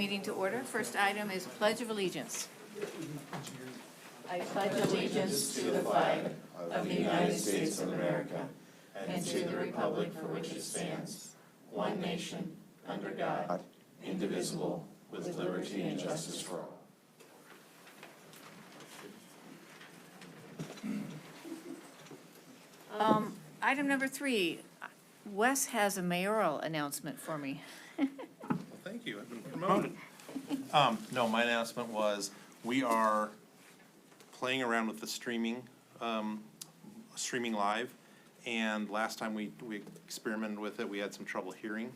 meeting to order. First item is Pledge of Allegiance. I pledge allegiance to the flag of the United States of America and to the republic for which it stands, one nation, under God, indivisible, with liberty and justice for all. Item number 3, Wes has a mayoral announcement for me. Thank you, I've been promoted. No, my announcement was, we are playing around with the streaming live, and last time we experimented with it, we had some trouble hearing.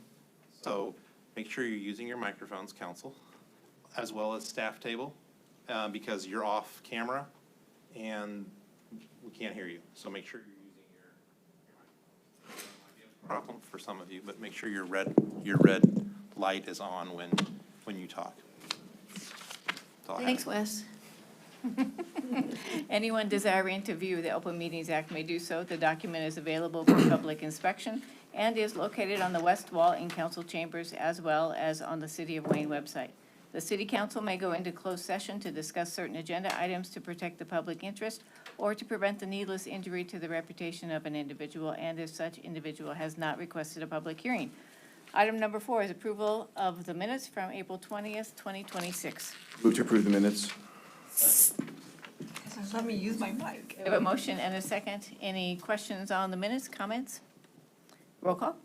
So make sure you're using your microphones, council, as well as staff table, because you're off camera and we can't hear you. So make sure you're using your microphone. Problem for some of you, but make sure your red light is on when you talk. Thanks, Wes. Anyone desiring to view the Open Meetings Act may do so. The document is available for public inspection and is located on the west wall in council chambers as well as on the City of Wayne website. The city council may go into closed session to discuss certain agenda items to protect the public interest or to prevent the needless injury to the reputation of an individual, and if such individual has not requested a public hearing. Item number 4 is approval of the minutes from April 20th, 2026. Move to approve the minutes. Let me use my mic. We have a motion and a second. Any questions on the minutes, comments? Roll call.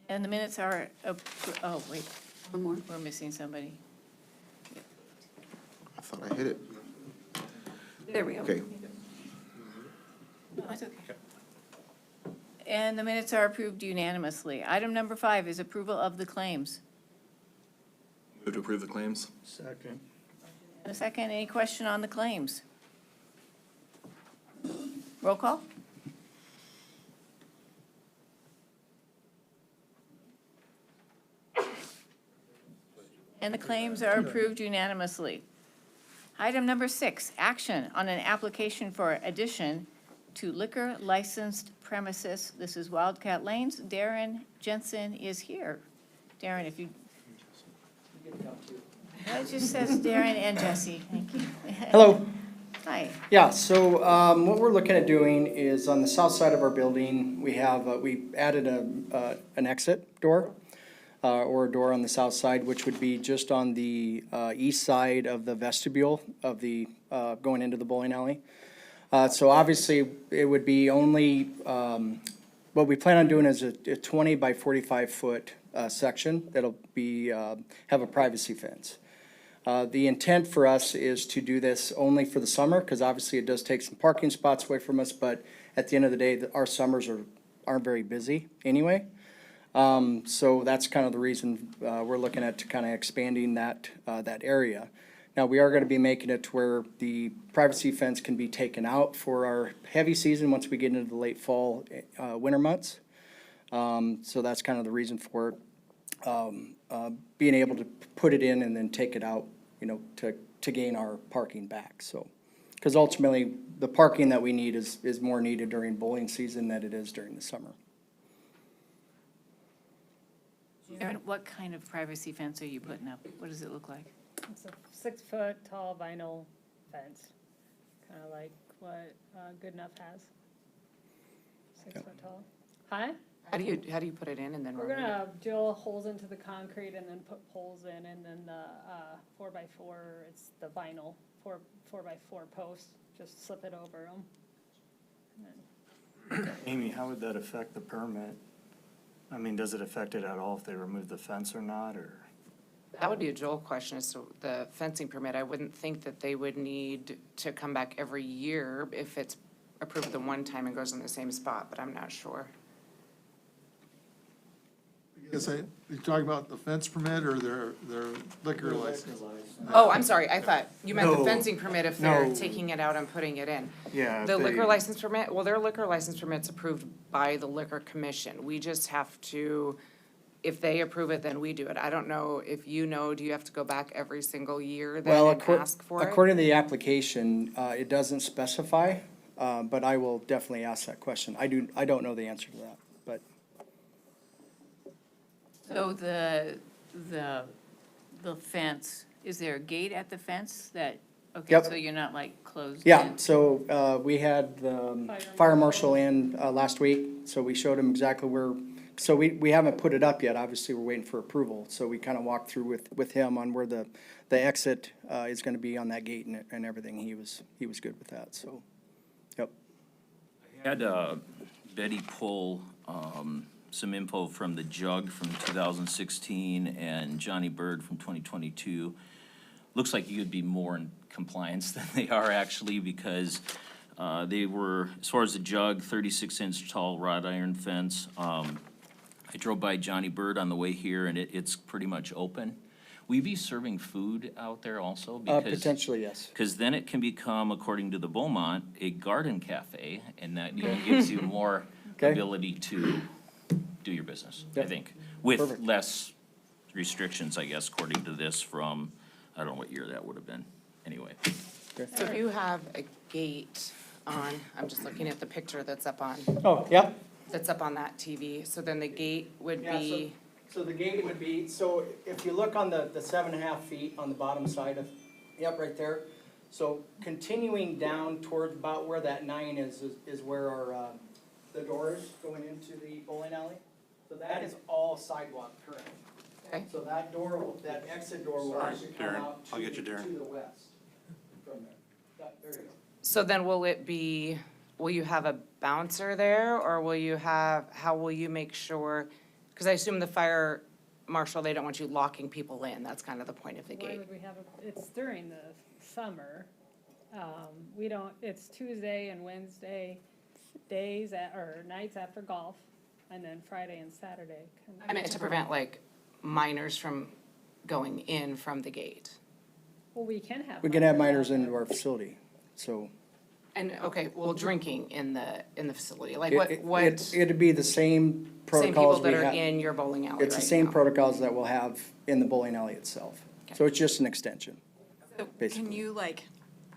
And the minutes are, oh, wait, One more. we're missing somebody. I thought I hit it. There we go. Okay. No, that's okay. And the minutes are approved unanimously. Item number 5 is approval of the claims. Move to approve the claims. Second. And a second, any question on the claims? Roll call? And the claims are approved unanimously. Item number 6, action on an application for addition to liquor licensed premises. This is Wildcat Lanes. Darren Jensen is here. Darren, if you. It just says Darren and Jesse. Thank you. Hello. Hi. Yeah, so what we're looking at doing is on the south side of our building, we have, we added an exit door or a door on the south side, which would be just on the east side of the vestibule of the going into the bowling alley. So obviously, it would be only, what we plan on doing is a 20 by 45 foot section that'll be, have a privacy fence. The intent for us is to do this only for the summer, because obviously it does take some parking spots away from us, but at the end of the day, our summers aren't very busy anyway. So that's kind of the reason we're looking at kind of expanding that area. Now, we are going to be making it to where the privacy fence can be taken out for our heavy season once we get into the late fall, winter months. So that's kind of the reason for being able to put it in and then take it out, you know, to gain our parking back. So, because ultimately, the parking that we need is more needed during bowling season than it is during the summer. Aaron, what kind of privacy fence are you putting up? What does it look like? It's a 6-foot tall vinyl fence, kind of like what Good Enough has. 6 foot tall. Huh? How do you put it in and then? We're gonna drill holes into the concrete and then put poles in, and then the 4x4, it's the vinyl 4x4 posts. Just slip it over them. Amy, how would that affect the permit? I mean, does it affect it at all if they remove the fence or not, or? That would be a Joel question as to the fencing permit. I wouldn't think that they would need to come back every year if it's approved the one time and goes in the same spot, but I'm not sure. Yes, you're talking about the fence permit or their liquor license? Oh, I'm sorry, I thought you meant the No. fencing permit if they're No. taking it out and putting it in. Yeah. if The they- liquor license permit, well, their liquor license permit's approved by the liquor commission. We just have to, if they approve it, then we do it. I don't know if you know, do you have to go back every single year then Well, and ask for it? according to the application, it doesn't specify but I will definitely ask that question. I don't know the answer to that, but. So the fence, is there a gate at the fence that, okay, Yep. so you're not like closed Yeah, in? so, we had the fire marshal in, last week, so we showed him exactly where, so we haven't put it up yet, obviously, we're waiting for approval, so we kinda walked through with him on where the exit, is gonna be on that gate and everything, he was good with that, so, yep. Had Betty pull some info from the Jug from 2016 and Johnny Bird from 2022. Looks like you'd be more in compliance than they are actually, because they were, as far as the Jug, 36-inch tall wrought iron fence. I drove by Johnny Bird on the way here, and it's pretty much open. Will you be serving food out there also? Potentially, yes. Because then it can become, according to the Beaumont, a garden cafe, and that gives you more Okay. ability to do your business, I Yep. think. With Perfect. less restrictions, I guess, according to this from, I don't know what year that would have been, anyway. So if you have a gate on, I'm just looking at the picture that's up on that TV, so then the gate would Yeah, be, So the gate would be, so if you look on the 7.5 feet on the bottom side of, yep, right there. So continuing down towards about where that 9 is where our, the door is going into the bowling alley. So that is all sidewalk currently. okay? So that door, that exit door will Sorry, actually come Darren. out I'll get you, Darren. to the west from there. There you go. So then will you have a bouncer there, or how will you make sure? Because I assume the fire marshal, they don't want you locking people in, that's kind of the point of the Why gate. would we have, it's during the summer. We don't, it's Tuesday and Wednesday days or nights after golf, and then Friday and Saturday. I meant to prevent like minors from going in from the gate. Well, we can have. We can have minors minors out into there. our facility, so. And, okay, well, drinking in the facility, like it- what, It'd be the same same people protocols we that are have. in your bowling alley right now? It's the same protocols that we'll have in the bowling alley itself. So it's just an extension. So basically. Can you like,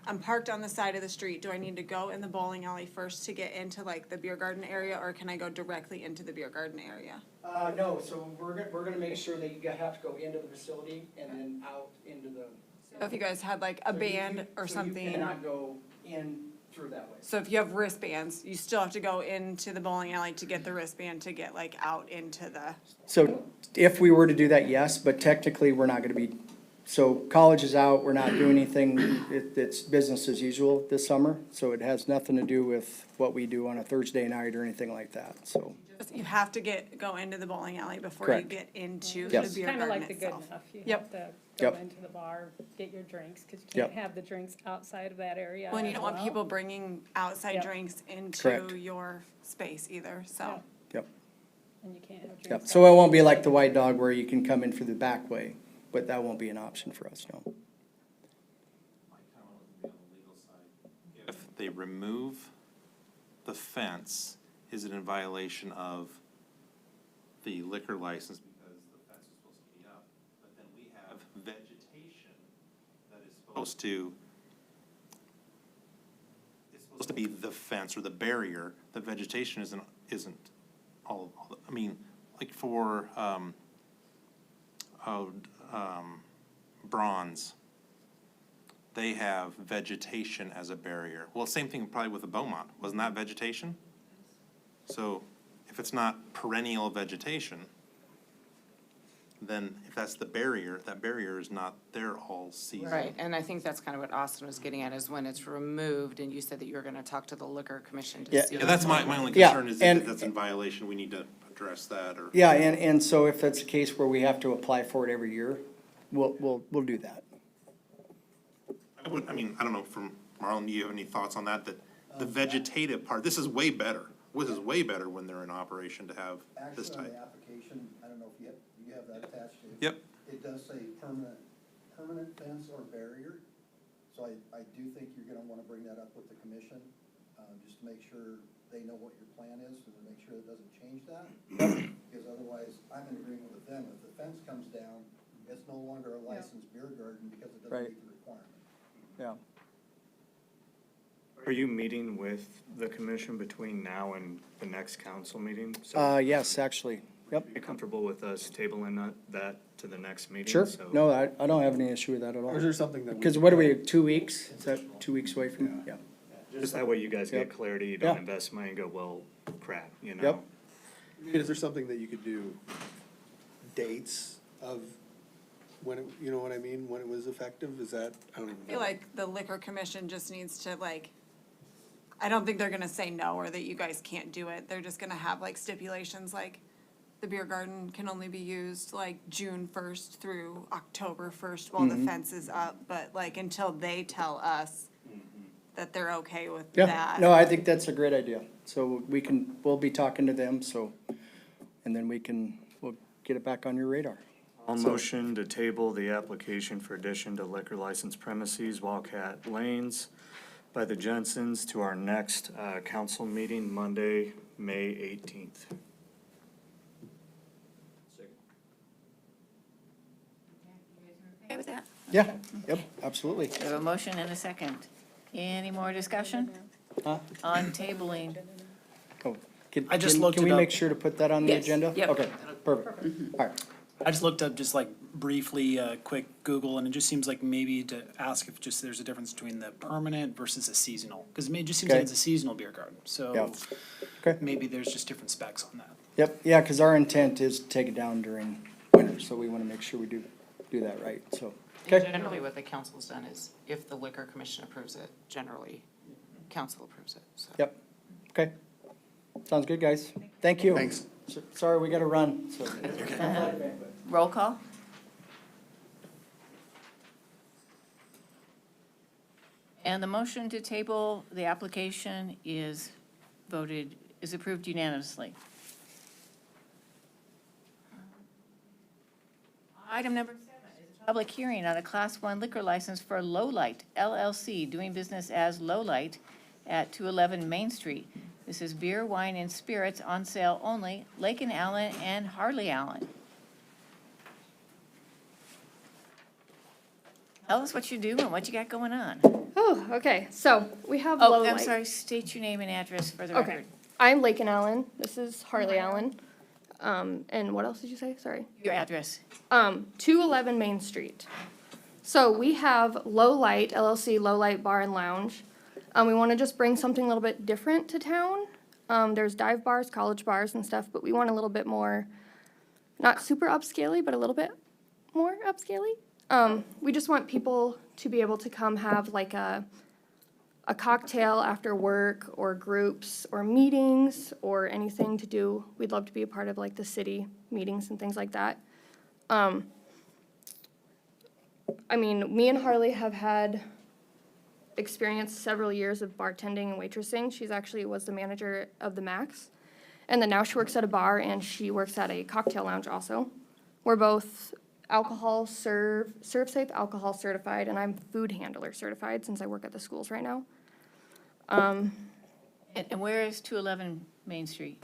I'm parked on the side of the street, do I need to go in the bowling alley first to get into like the beer garden area, or can I go directly into the beer garden area? No, so we're gonna make sure that you have to go into the facility and then out into the. So if you guys had like a band or So something, you cannot go in through that way. so if you have wristbands, you still have to go into the bowling alley to get the wristband to get like out into the, So if we were to do that, yes, but technically, we're not gonna be, so college is out, we're not doing anything, it's business as usual this summer, so it has nothing to do with what we do on a Thursday night or anything like that, so. you have to go into the bowling alley before you Correct. get into the Yes. beer Kind of garden like the good itself. enough. You Yep. have to go Yep. into the bar, get your drinks, because you Yep. can't have the drinks outside of that area. Well, and you as don't want well. people bringing outside Yep. drinks into Correct. your space either, so. Yep. Yep, And you can't have drinks. yep, so it won't be like the White Dog where you can come in through the back way, but that won't be an option for us, no. If they remove the fence, is it in violation of the liquor license because the fence is supposed to be up? But then we have vegetation that is supposed to, it's supposed to be the fence or the barrier. The vegetation isn't all, I mean, like for, Bronze, they have vegetation as a barrier. Well, same thing probably with the Beaumont. Wasn't that vegetation? So if it's not perennial vegetation, then if that's the barrier, that barrier is not there all season. Right, and I think that's kind of what Austin was getting at, is when it's removed, and you said that you were gonna talk to the liquor commission to Yeah. see. Yeah, that's my only Yeah, concern is and- if that's in violation, we need to address that or. Yeah, and so if that's a case where we have to apply for it every year, we'll do that. I mean, I don't know, from Marlon, do you have any thoughts on that? That the vegetative part, this is way better. This is way better when they're in operation to have this Actually, on type. the application, I don't know if you have that attached to it. Yep. It does say permanent fence or barrier, so I do think you're gonna wanna bring that up with the commission, just to make sure they know what your plan is, and to make sure it doesn't change that. Because otherwise, I'm in agreement with them, if the fence comes down, it's no longer a licensed beer garden because it Right. doesn't meet the requirement. Yeah. Are you meeting with the commission between now and the next council meeting? So Yes, actually, yep. are you comfortable with us tabling that to the next meeting? Sure, So- no, I don't have any issue with that at all. Or is there something that we? Because what are we, 2 weeks? Is that 2 weeks away from, yeah. Just that way you guys get Yep. clarity, you don't Yeah. invest money and go, well, crap, you know? Yep. Is there something that you could do, dates of when, you know what I mean, when it was effective? Is that, I don't even I feel know. like the liquor commission just needs to like, I don't think they're gonna say no or that you guys can't do it. They're just gonna have like stipulations, like the beer garden can only be used like June first through October first while the fence is up, but like until they tell us that they're okay with Yeah, that. no, I think that's a great idea. So we'll be talking to them, so, and then we'll get it back on your radar. I'll motion to table the application for addition to liquor license premises Wildcat Lanes by the Jensens to our next, council meeting, Monday, May 18th. Okay with that? Yeah, yep, absolutely. We have a motion and a second. Any more discussion Huh? on tabling? Oh, can- I just can- looked Can we it up. make sure to put that on the Yes, agenda? yep. Okay, perfect. All right. I just looked up just like briefly, quick Google, and it just seems like maybe to ask if just there's a difference between the permanent versus a seasonal. Because it just seems like Okay. it's a seasonal beer garden, so Yeah. Okay. maybe there's just different specs on that. Yep, yeah, because our intent is to take it down during winter, so we want to make sure we do that right, so. Okay, Generally, what the council's done is if the liquor commission approves it, generally, council approves it, so. yep, okay. Sounds good, guys. Thank you. Thanks. Sorry, we got to run, so. Roll call? And the motion to table the application is approved unanimously. Item number 7 is a public hearing on a Class 1 liquor license for Low Light LLC, doing business as Low Light at 211 Main Street. This is beer, wine, and spirits on sale only, Lake and Allen and Harley Allen. Tell us what you do and what you got going on. Oh, okay. So we have low Oh, I'm light. sorry, state your name and address for the Okay. record. I'm Lake and Allen. This is Harley Allen. And what else did you say? Sorry. Your address. 211 Main Street. So we have Low Light LLC, Low Light Bar and Lounge. We want to just bring something a little bit different to town. There's dive bars, college bars and stuff, but we want a little bit more, not super upscale-y, but a little bit more upscale-y. We just want people to be able to come have like a cocktail after work or groups or meetings or anything to do. We'd love to be a part of like the city meetings and things like that. I mean, me and Harley have had experience several years of bartending and waitressing. She's actually was the manager of the Max. And then now she works at a bar and she works at a cocktail lounge also. We're both serve safe alcohol certified, and I'm food handler certified since I work at the schools right now. And where is 211 Main Street?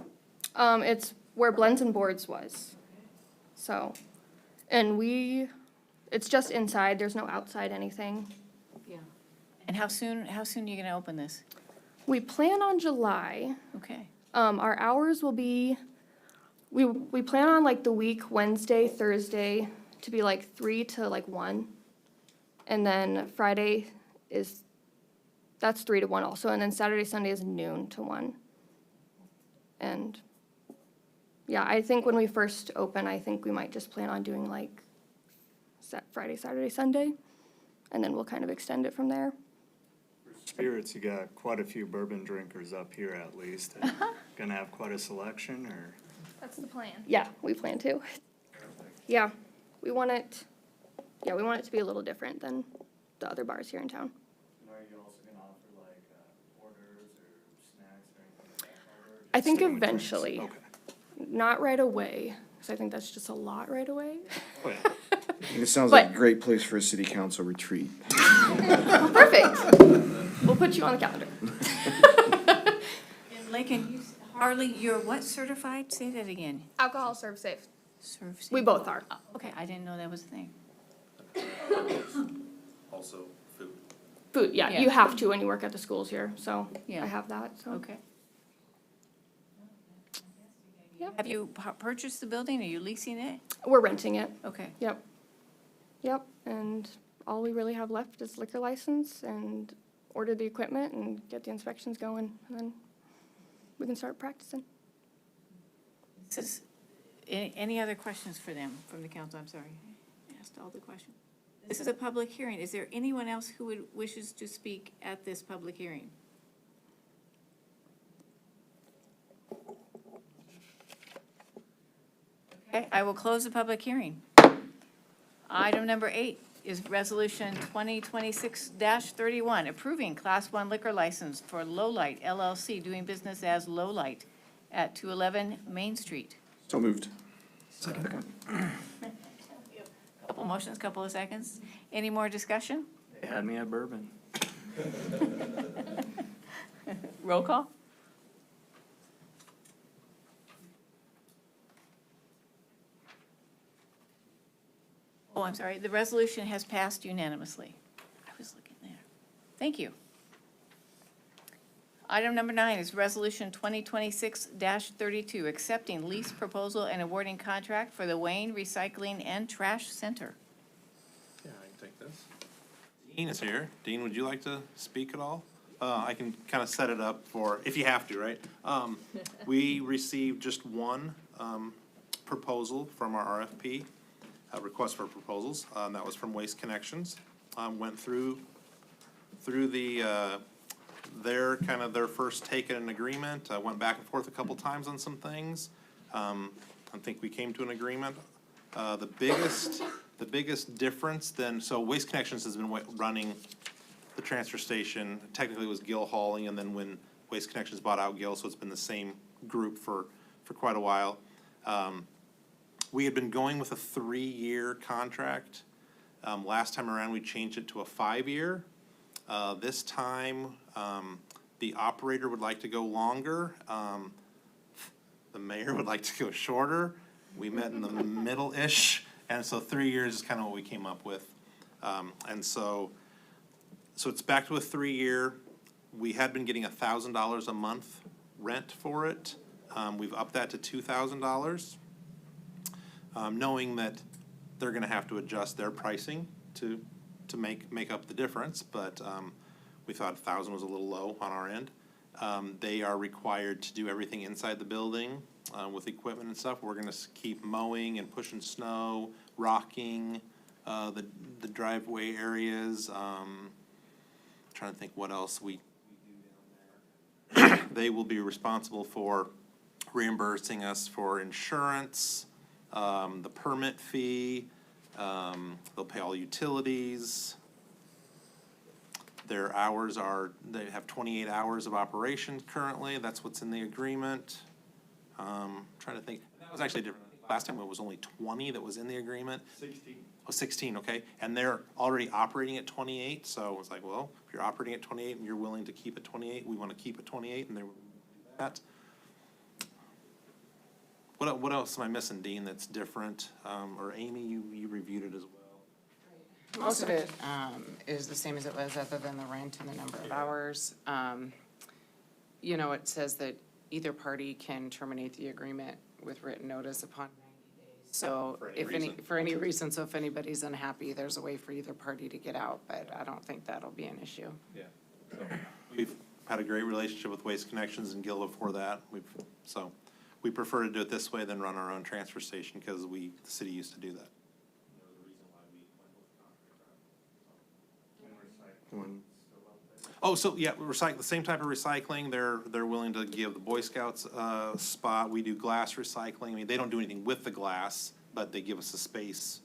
It's where Blends and Boards was. So, and it's just inside, there's no outside anything. And how soon are you gonna open this? We plan on July. Okay. Our hours will be, we plan on like the week, Wednesday, Thursday, to be like 3 to like 1. And then Friday that's 3 to 1 also. And then Saturday, Sunday is noon to 1. And yeah, I think when we first open, I think we might just plan on doing like Friday, Saturday, Sunday. And then we'll kind of extend it from there. Spirits, you got quite a few bourbon drinkers up here at least. Gonna have quite a selection, or? That's the plan. Yeah, we plan to. Yeah, we want it to be a little different than the other bars here in town. Are you also gonna offer like orders or snacks or anything like that? I think Sticking with drinks? eventually, Okay. not right away, because I think that's just a lot right away. Oh, yeah. It sounds But- like a great place for a city council retreat. Perfect. We'll put you on the calendar. And Lakin, Harley, you're what certified? Say that again. Alcohol serve safe. Serve safe. We both are. Oh, okay, I didn't know that was a thing. Also, food. Food, yeah, Yeah. you have to when you work at the schools here, so Yeah. I have that, so. Okay. Have you purchased the building? Are you leasing it? We're renting it, Okay. yep. Yep, and all we really have left is liquor license and order the equipment and get the inspections going, and then we can start practicing. This is, any other questions for them from the council? I'm sorry, I asked all the questions. This is a public hearing. Is there anyone else who wishes to speak at this public hearing? Okay, I will close the public hearing. Item number 8 is Resolution 2026-31, approving Class 1 liquor license for Lowlight LLC, doing business as Lowlight at 211 Main Street. So moved. Couple motions, couple of seconds. Any more discussion? They had me at bourbon. Roll call? Oh, I'm sorry. The resolution has passed unanimously. I was looking there. Thank you. Item number 9 is Resolution 2026-32, accepting lease proposal and awarding contract for the Wayne Recycling and Trash Center. Yeah, I can take this. Dean is here. Dean, would you like to speak at all? I can kind of set it up for, if you have to, right? We received just one proposal from our RFP, request for proposals. That was from Waste Connections. Went through the, their first take at an agreement. Went back and forth a couple times on some things. I think we came to an agreement. The biggest difference then, so Waste Connections has been running the transfer station. Technically it was Gill hauling, and then when Waste Connections bought out Gill, so it's been the same group for quite a while. We had been going with a 3-year contract. Last time around, we changed it to a 5-year. This time, the operator would like to go longer. The mayor would like to go shorter. We met in the middle-ish, and so 3 years is kind of what we came up with. And so it's back to a 3-year. We had been getting $1,000 a month rent for it. We've upped that to $2,000, knowing that they're gonna have to adjust their pricing to make up the difference, but we thought 1,000 was a little low on our end. They are required to do everything inside the building with equipment and stuff. We're gonna keep mowing and pushing snow, rocking the driveway areas. Trying to think what else we do down there. They will be responsible for reimbursing us for insurance, the permit fee. They'll pay all utilities. Their hours are, they have 28 hours of operation currently. That's what's in the agreement. Trying to think, that was actually different. Last time it was only 20 that was in the agreement. 16. Oh, 16, okay. And they're already operating at 28, so it's like, well, if you're operating at 28 and you're willing to keep at 28, we want to keep at 28, and they will do that. What else am I missing, Dean, that's different? Or Amy, you reviewed it as well. Most of it is the same as it was, other than the rent and the number of hours. You know, it says that either party can terminate the agreement with written notice upon 90 days. So for any reason, so if anybody's unhappy, there's a way for either party to get out, but I don't think that'll be an issue. Yeah. So we've had a great relationship with Waste Connections and Gill before that. So we prefer to do it this way than run our own transfer station, because the city used to do that. Oh, so yeah, recycle, the same type of recycling. They're willing to give the Boy Scouts a spot. We do glass recycling. I mean, they don't do anything with the glass, but they give us a space.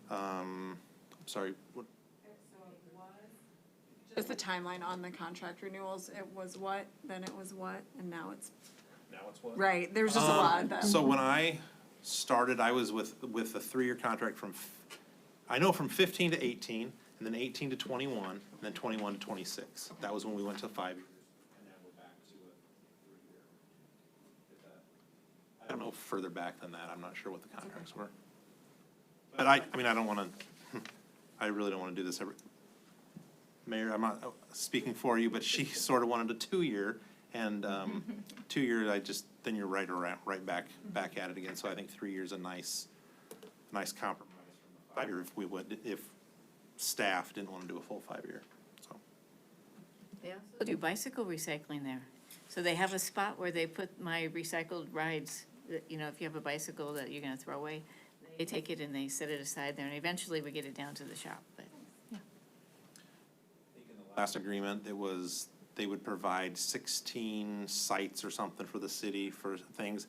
Sorry, what? Just the timeline on the contract renewals, it was what, then it was what, and now it's, Now it's what? right, there's just a lot of them. So when I started, I was with a 3-year contract from 15 to 18, and then 18 to 21, and then 21 to 26. That was when we went to 5 years. And now we're back to a 3-year. I don't know further back than that. I'm not sure what the contracts were. But I mean, I don't want to, I really don't want to do this Mayor, I'm not speaking for you, but she sort of wanted a 2-year, and 2 years, then you're right back at it again. So I think 3 years a nice compromise. 5 year if staff didn't want to do a full 5-year, so. They also do bicycle recycling there. So they have a spot where they put my recycled rides, that, you know, if you have a bicycle that you're gonna throw away, they take it and they set it aside there, and eventually we get it down to the shop, but, yeah. Last agreement, they would provide 16 sites or something for the city for things.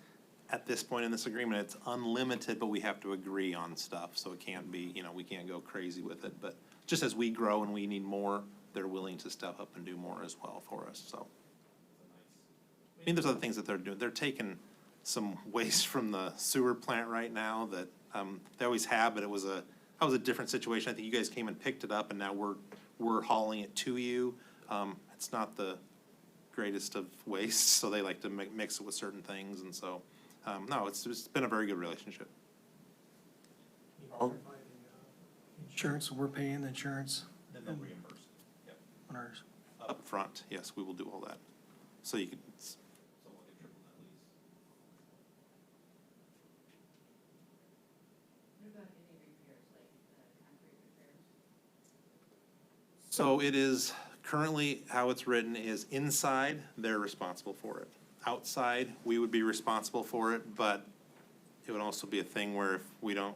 At this point in this agreement, it's unlimited, but we have to agree on stuff, so it can't be, you know, we can't go crazy with it. But just as we grow and we need more, they're willing to step up and do more as well for us, so. I mean, there's other things that they're doing. They're taking some waste from the sewer plant right now that, they always have, but that was a different situation. I think you guys came and picked it up, and now we're hauling it to you. It's not the greatest of waste, so they like to mix it with certain things, and so, no, it's been a very good relationship. Insurance, we're paying the insurance And they'll reimburse it. on ours. Up front, yes, we will do all that. So you can, someone can triple that lease. So it is, currently, how it's written is inside, they're responsible for it. Outside, we would be responsible for it, but it would also be a thing where if we don't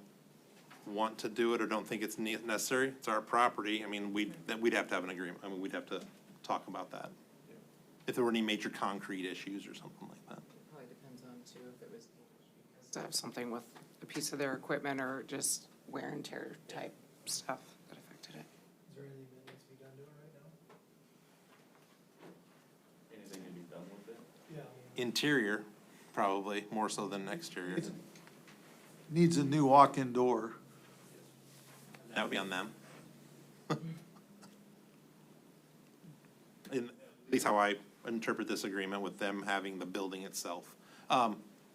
want to do it or don't think it's necessary, it's our property, I mean, we'd have to have an agreement, I mean, we'd have to talk about that. If there were any major concrete issues or something like that. Probably depends on too, if it was to have something with a piece of their equipment or just wear and tear type stuff that affected it. Is there anything that needs to be done to it right now? Anything to be done with it? Yeah. Interior, probably, more so than exterior. Needs a new walk-in door. That would be on them. In, at least how I interpret this agreement with them having the building itself.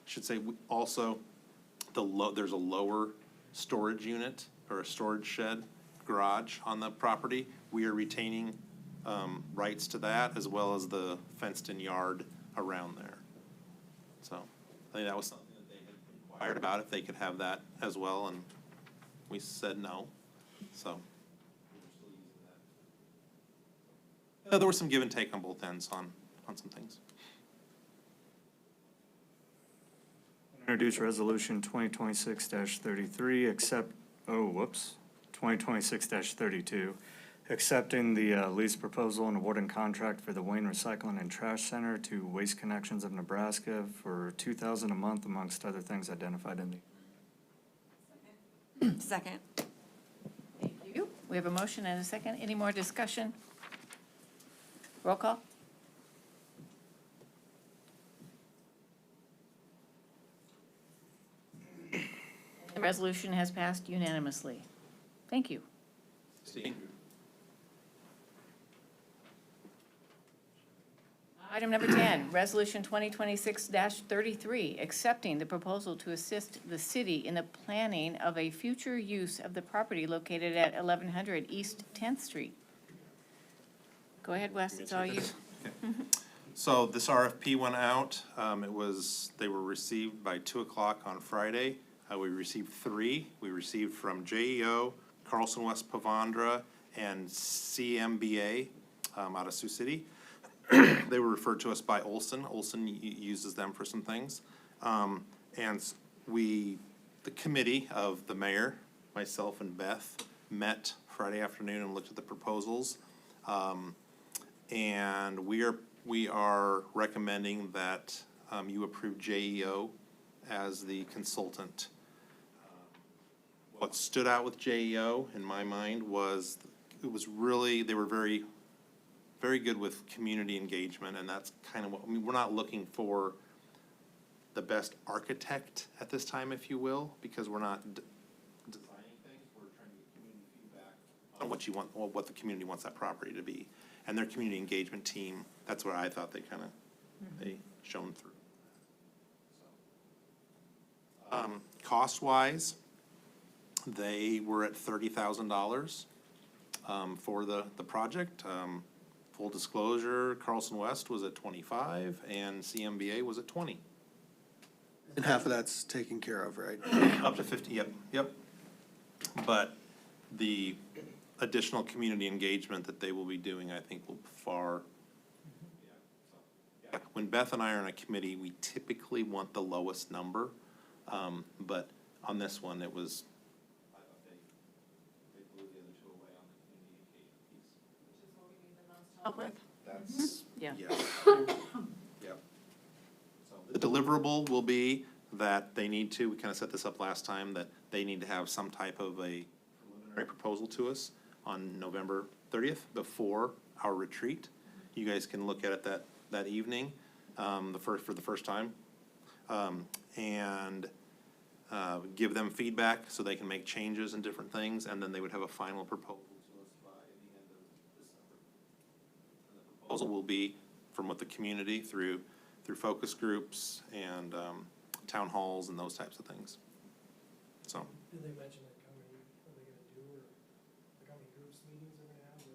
Should say also, there's a lower storage unit or a storage shed garage on the property. We are retaining, rights to that as well as the fenced-in yard around there. So, I think that was something that they had inquired about, if they could have that as well, and we said no, so. There was some give and take on both ends on some things. Introduce resolution 2026-33, 2026-32, accepting the lease proposal and awarding contract for the Wayne Recycling and Trash Center to Waste Connections of Nebraska for $2,000 a month, amongst other things identified in the. Second. Thank you. We have a motion and a second. Any more discussion? Roll call? The resolution has passed unanimously. Thank you. Steve? Item number 10, Resolution 2026-33, accepting the proposal to assist the city in the planning of a future use of the property located at 1100 East 10th Street. Go ahead, Wes, it's all you. So this RFP went out, they were received by 2:00 on Friday. We received 3. We received from JEO, Carlson West Pavandra, and CMBA, out of Sioux City. They were referred to us by Olson. Olson uses them for some things. And the committee of the mayor, myself and Beth, met Friday afternoon and looked at the proposals. And we are recommending that, you approve JEO as the consultant. What stood out with JEO in my mind was, they were very, very good with community engagement, and that's kind of what, I mean, we're not looking for the best architect at this time, if you will, because we're not designing things, we're trying to get community feedback on what you want, or what the community wants that property to be. And their community engagement team, that's where I thought they they shone through. Cost-wise, they were at $30,000. for the project. Full disclosure, Carlson West was at 25 and CMBA was at 20. And half of that's taken care of, right? Up to 50, yep. But the additional community engagement that they will be doing, I think will far. When Beth and I are on a committee, we typically want the lowest number. But on this one, it was. They blew the other two away on the community engagement piece. That's, Yeah. Yep. So the deliverable will be that they need to, we kind of set this up last time, that they need to have some type of a preliminary proposal to us on November 30th before our retreat. You guys can look at it that evening, for the first time. And give them feedback so they can make changes and different things, and then they would have a final proposal to us by the end of December. And the proposal will be from what the community through focus groups and town halls and those types of things. So. Did they mention like how many are they gonna do, or like how many groups meetings they're gonna have,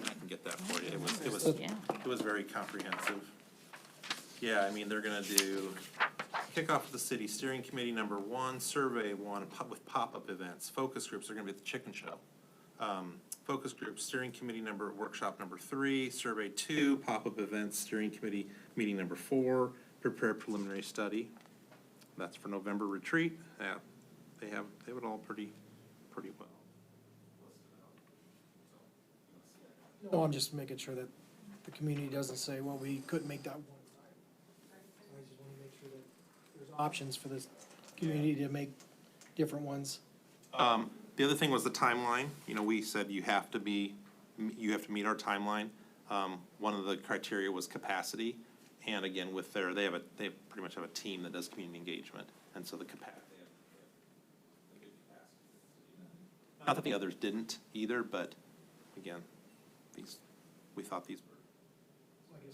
or? I can get that for you. Yeah. It was very comprehensive. Yeah, I mean, they're gonna do kickoff of the city steering committee number 1, survey 1, with pop-up events. Focus groups are gonna be at the chicken show. Focus group, steering committee workshop number 3, survey 2, pop-up events, steering committee meeting number 4, prepare preliminary study. That's for November retreat. Yeah, they have it all pretty well. No, I'm just making sure that the community doesn't say, well, we couldn't make that one time. So I just wanna make sure that there's options for this community to make different ones. The other thing was the timeline. You know, we said you have to meet our timeline. One of the criteria was capacity. And again, with they pretty much have a team that does community engagement. And so the capacity. Not that the others didn't either, but again, we thought these were.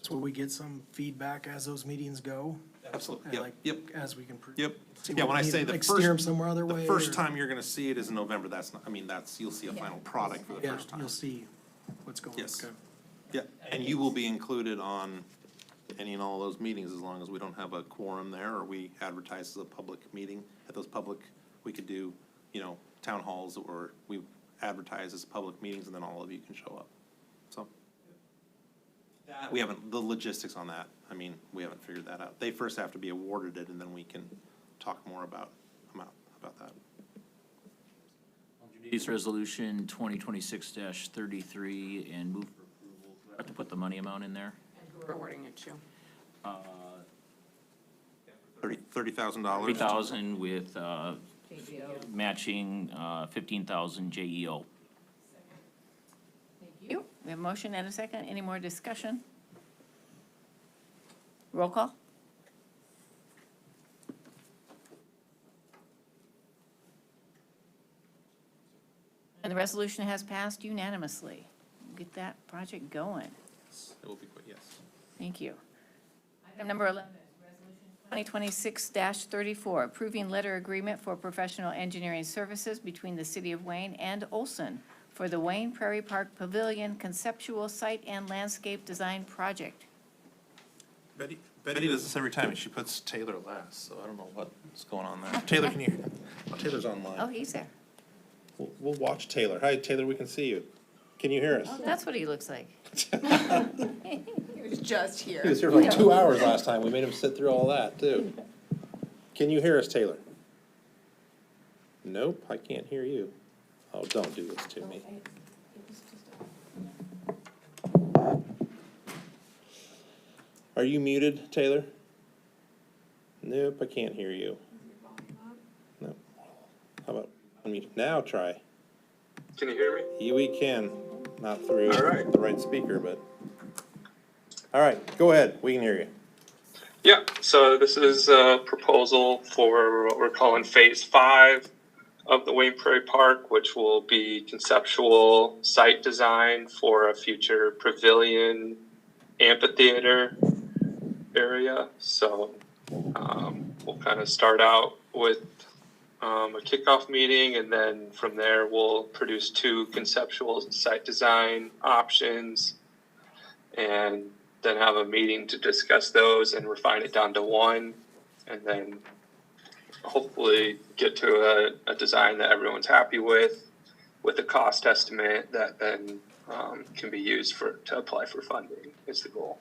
So will we get some feedback as those meetings go? Absolutely, And yep. As we can. Yep. See Yeah, what when I we need, say the like, first. steer 'em somewhere other The way, first or- time you're gonna see it is in November. You'll see a final product for the Yeah, first time. you'll see what's going on. Yes. Okay. Yeah, and you will be included on any and all of those meetings as long as we don't have a quorum there or we advertise as a public meeting. At those we could do, town halls or we advertise as public meetings and then all of you can show up. So. The logistics on that, we haven't figured that out. They first have to be awarded it and then we can talk more about that. Today's resolution 2026-33 and move for approval. Do I have to put the money amount in there? We're awarding it to. $30,000. 3,000 with matching 15,000 JEO. Thank you. We have a motion and a second. Any more discussion? Roll call? And the resolution has passed unanimously. Get that project going. It will be quick, yes. Thank you. Item number 11, Resolution 2026-34, approving letter agreement for professional engineering services between the City of Wayne and Olson for the Wayne Prairie Park Pavilion Conceptual Site and Landscape Design Project. Betty does this every time, and she puts Taylor last, so I don't know what's going on there. Taylor, can you hear? Oh, Taylor's online. Oh, he's there. We'll watch Taylor. Hi, Taylor, we can see you. Can you hear us? Oh, that's what he looks like. He was just here. He was here for like 2 hours last time. We made him sit through all that, too. Can you hear us, Taylor? Nope, I can't hear you. Oh, don't do this to me. Are you muted, Taylor? Nope, I can't hear you. Nope. How about unmute? Now try. Can you hear me? Yeah, we can. Not through All right. the right speaker, but. All right, go ahead. We can hear you. Yeah, so this is a proposal for what we're calling Phase 5 of the Wayne Prairie Park, which will be conceptual site design for a future pavilion amphitheater area. So we'll kind of start out with a kickoff meeting, and then from there, we'll produce 2 conceptual site design options, and then have a meeting to discuss those and refine it down to 1, and then hopefully get to a design that everyone's happy with a cost estimate that then can be used to apply for funding is the goal.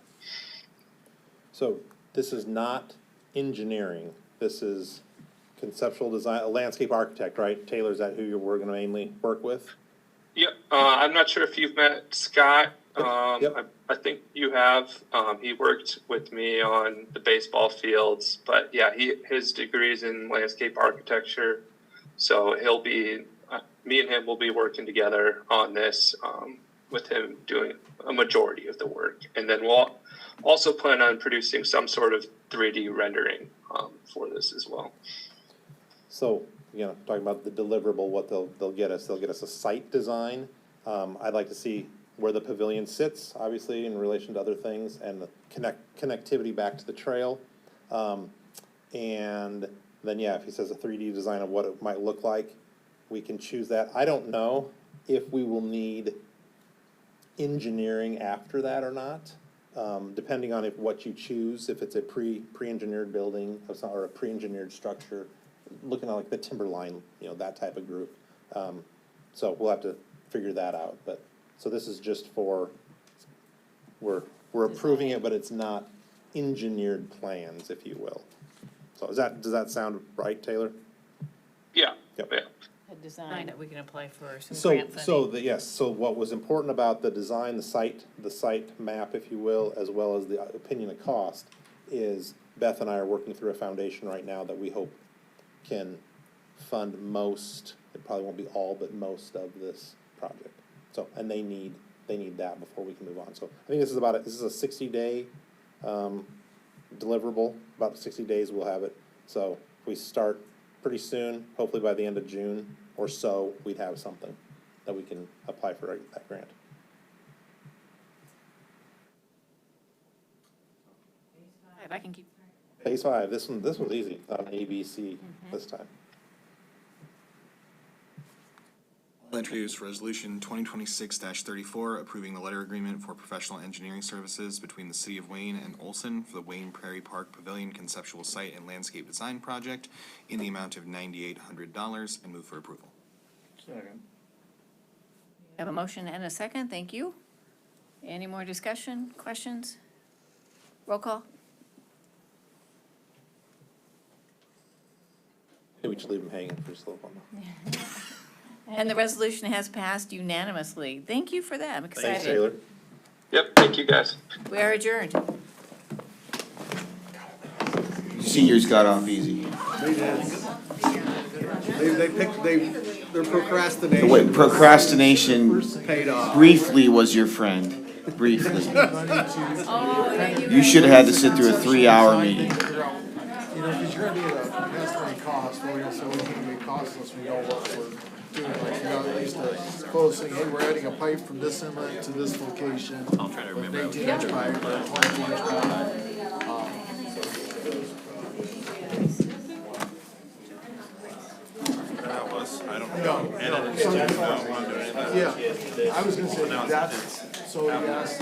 So this is not engineering, this is conceptual design, a landscape architect, right? Taylor, is that who we're gonna mainly work with? Yep, I'm not sure if you've met Scott. Yep. I think you have. He worked with me on the baseball fields, but yeah, his degree's in landscape architecture. So he'll be, me and him will be working together on this, with him doing a majority of the work. And then we'll also plan on producing some sort of 3D rendering, for this as well. So, you know, talking about the deliverable, what they'll get us a site design. I'd like to see where the pavilion sits, obviously, in relation to other things, and the connectivity back to the trail. And then, yeah, if he says a 3D design of what it might look like, we can choose that. I don't know if we will need engineering after that or not, depending on what you choose, if it's a pre-engineered building or a pre-engineered structure, looking at like the timberline, you know, that type of group. So we'll have to figure that out, but, so this is just for, we're approving it, but it's not engineered plans, if you will. So does that sound right, Taylor? Yeah. Yep. Yeah. A design that we can apply for some So, grant funding. yes, so what was important about the design, the site map, if you will, as well as the opinion of cost, is Beth and I are working through a foundation right now that we hope can fund most, it probably won't be all, but most of this project. So, and they need that before we can move on. So I think this is a 60-day, deliverable, about 60 days we'll have it. So if we start pretty soon, hopefully by the end of June or so, we'd have something that we can apply for that grant. If I can keep. Phase 5, this was easy, A, B, C this time. I'll introduce Resolution 2026-34, approving the letter agreement for professional engineering services between the City of Wayne and Olson for the Wayne Prairie Park Pavilion Conceptual Site and Landscape Design Project in the amount of $9,800, and move for approval. Second. Have a motion and a second, thank you. Any more discussion, questions? Roll call? Maybe we should leave them hanging for just a little while. And the resolution has passed unanimously. Thank you for that, I'm excited. Thanks, Taylor. Yep, thank you guys. We are adjourned. Seniors got off easy. They're procrastinating. Wait, procrastination Paid off. briefly was your friend, briefly. Oh, You should have had to sit through a 3-hour meeting. You know, because you're gonna need an estimate cost, or we're gonna say we can be costless, we know what we're doing. Like, you know, at least a quote saying, hey, we're adding a pipe from this inlet to this location. I'll try to remember. 18-inch pipe or 22-inch pipe. That was, I don't No, know. no. Yeah, I was gonna say that's, so yes,